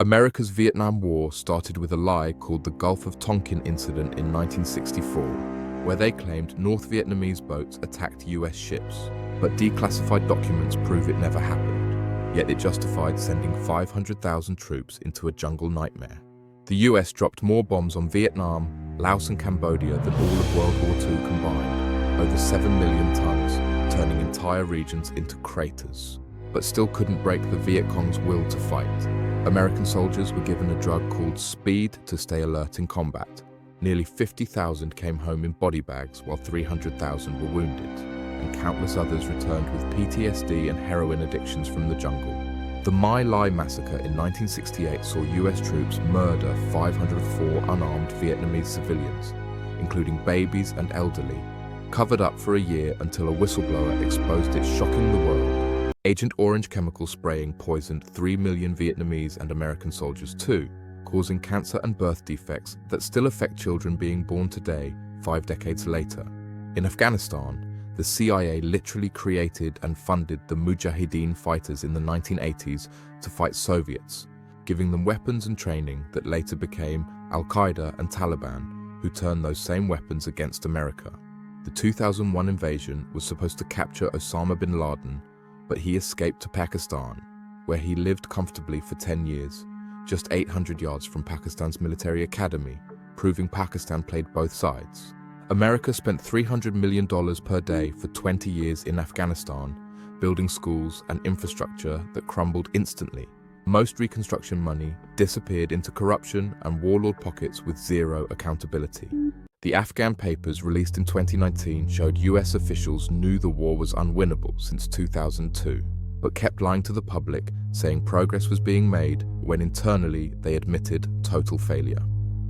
America's Vietnam War started with a lie called the Gulf of Tonkin incident in 1964, where they claimed North Vietnamese boats attacked US ships, but declassified documents prove it never happened. Yet it justified sending 500,000 troops into a jungle nightmare. The US dropped more bombs on Vietnam, Laos and Cambodia than all of World War II combined, over 7 million tons, turning entire regions into craters, but still couldn't break the Viet Cong's will to fight. American soldiers were given a drug called speed to stay alert in combat. Nearly 50,000 came home in body bags while 300,000 were wounded, and countless others returned with PTSD and heroin addictions from the jungle. The My Lai massacre in 1968 saw US troops murder 504 unarmed Vietnamese civilians, including babies and elderly, covered up for a year until a whistleblower exposed it, shocking the world. Agent Orange chemical spraying poisoned 3 million Vietnamese and American soldiers too, causing cancer and birth defects that still affect children being born today, 5 decades later. In Afghanistan, the CIA literally created and funded the Mujahideen fighters in the 1980s to fight Soviets, giving them weapons and training that later became Al-Qaeda and Taliban, who turned those same weapons against America. The 2001 invasion was supposed to capture Osama bin Laden, but he escaped to Pakistan, where he lived comfortably for 10 years, just 800 yards from Pakistan's military academy, proving Pakistan played both sides. America spent $300 million per day for 20 years in Afghanistan, building schools and infrastructure that crumbled instantly. Most reconstruction money disappeared into corruption and warlord pockets with zero accountability. The Afghan papers released in 2019 showed US officials knew the war was unwinnable since 2002, but kept lying to the public, saying progress was being made when internally they admitted total failure.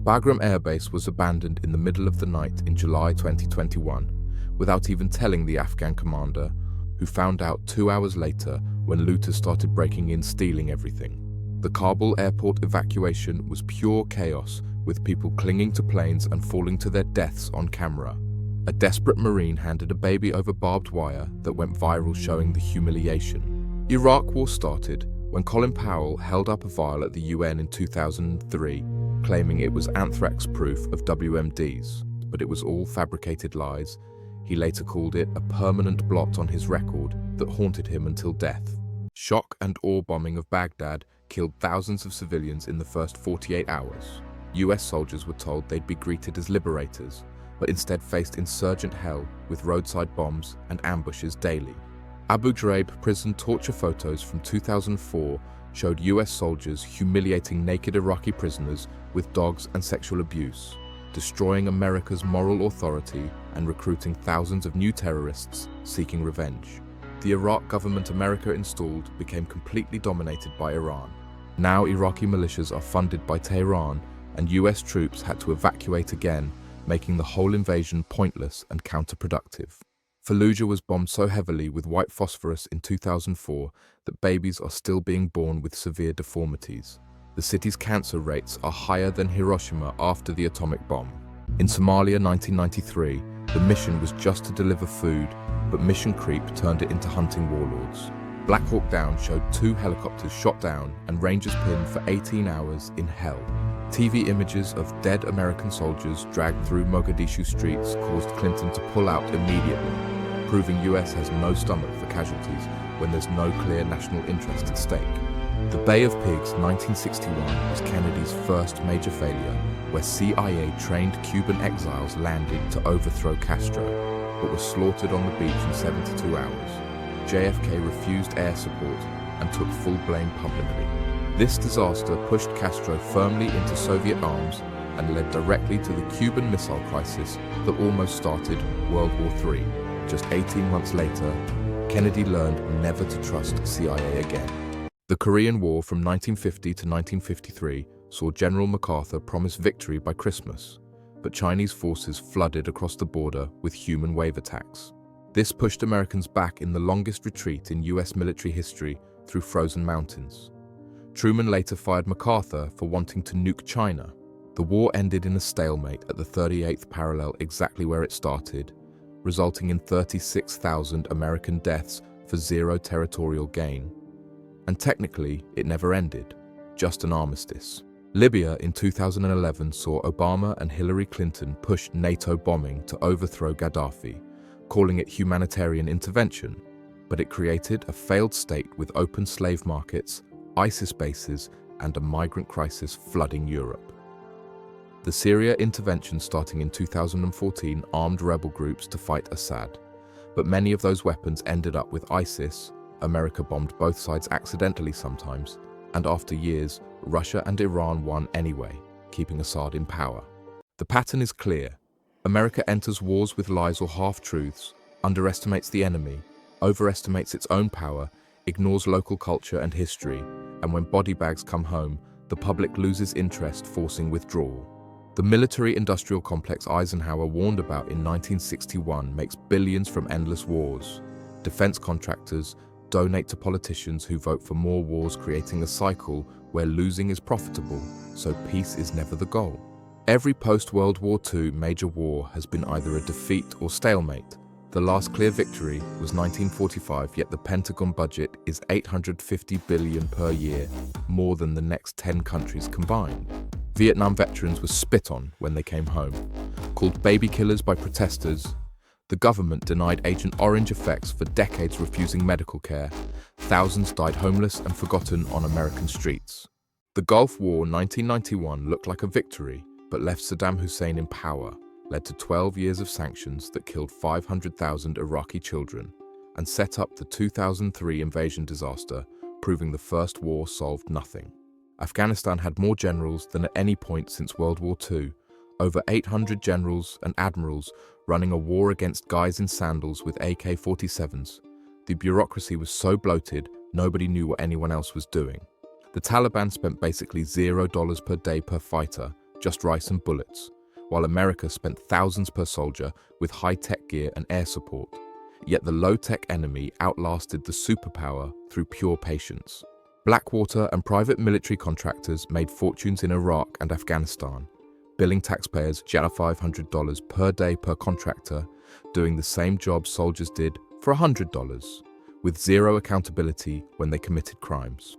Bagram Air Base was abandoned in the middle of the night in July 2021, without even telling the Afghan commander, who found out 2 hours later when looters started breaking in, stealing everything. The Kabul airport evacuation was pure chaos, with people clinging to planes and falling to their deaths on camera. A desperate Marine handed a baby over barbed wire that went viral, showing the humiliation. Iraq War started when Colin Powell held up a vial at the UN in 2003, claiming it was anthrax proof of WMDs, but it was all fabricated lies. He later called it a permanent blot on his record that haunted him until death. Shock and awe bombing of Baghdad killed thousands of civilians in the first 48 hours. US soldiers were told they'd be greeted as liberators, but instead faced insurgent hell with roadside bombs and ambushes daily. Abu Ghraib prison torture photos from 2004 showed US soldiers humiliating naked Iraqi prisoners with dogs and sexual abuse, destroying America's moral authority and recruiting thousands of new terrorists seeking revenge. The Iraq government America installed became completely dominated by Iran. Now Iraqi militias are funded by Tehran, and US troops had to evacuate again, making the whole invasion pointless and counterproductive. Fallujah was bombed so heavily with white phosphorus in 2004 that babies are still being born with severe deformities. The city's cancer rates are higher than Hiroshima after the atomic bomb. In Somalia 1993, the mission was just to deliver food, but mission creep turned it into hunting warlords. Black Hawk Down showed 2 helicopters shot down and Rangers pinned for 18 hours in hell. TV images of dead American soldiers dragged through Mogadishu streets caused Clinton to pull out immediately, proving US has no stomach for casualties when there's no clear national interest at stake. The Bay of Pigs 1961 was Kennedy's first major failure, where CIA-trained Cuban exiles landed to overthrow Castro, but were slaughtered on the beach in 72 hours. JFK refused air support and took full blame publicly. This disaster pushed Castro firmly into Soviet arms and led directly to the Cuban Missile Crisis that almost started World War III. Just 18 months later, Kennedy learned never to trust CIA again. The Korean War from 1950 to 1953 saw General MacArthur promise victory by Christmas, but Chinese forces flooded across the border with human wave attacks. This pushed Americans back in the longest retreat in US military history through frozen mountains. Truman later fired MacArthur for wanting to nuke China. The war ended in a stalemate at the 38th parallel, exactly where it started, resulting in 36,000 American deaths for zero territorial gain. And technically, it never ended. just an armistice. Libya in 2011 saw Obama and Hillary Clinton push NATO bombing to overthrow Gaddafi, calling it humanitarian intervention, but it created a failed state with open slave markets, ISIS bases, and a migrant crisis flooding Europe. The Syria intervention starting in 2014 armed rebel groups to fight Assad, but many of those weapons ended up with ISIS. America bombed both sides accidentally sometimes, and after years, Russia and Iran won anyway, keeping Assad in power. The pattern is clear. America enters wars with lies or half-truths, underestimates the enemy, overestimates its own power, ignores local culture and history, and when body bags come home, the public loses interest, forcing withdrawal. The military-industrial complex Eisenhower warned about in 1961 makes billions from endless wars. Defense contractors donate to politicians who vote for more wars, creating a cycle where losing is profitable, so peace is never the goal. Every post-World War II major war has been either a defeat or stalemate. The last clear victory was 1945, yet the Pentagon budget is $850 billion per year, more than the next 10 countries combined. Vietnam veterans were spit on when they came home. Called baby killers by protesters, the government denied Agent Orange effects for decades, refusing medical care. Thousands died homeless and forgotten on American streets. The Gulf War 1991 looked like a victory, but left Saddam Hussein in power, led to 12 years of sanctions that killed 500,000 Iraqi children, and set up the 2003 invasion disaster, proving the first war solved nothing. Afghanistan had more generals than at any point since World War II, over 800 generals and admirals running a war against guys in sandals with AK-47s. The bureaucracy was so bloated, nobody knew what anyone else was doing. The Taliban spent basically $0 per day per fighter, just rice and bullets, while America spent thousands per soldier with high-tech gear and air support. Yet the low-tech enemy outlasted the superpower through pure patience. Blackwater and private military contractors made fortunes in Iraq and Afghanistan, billing taxpayers $500 per day per contractor, doing the same job soldiers did for $100, with zero accountability when they committed crimes.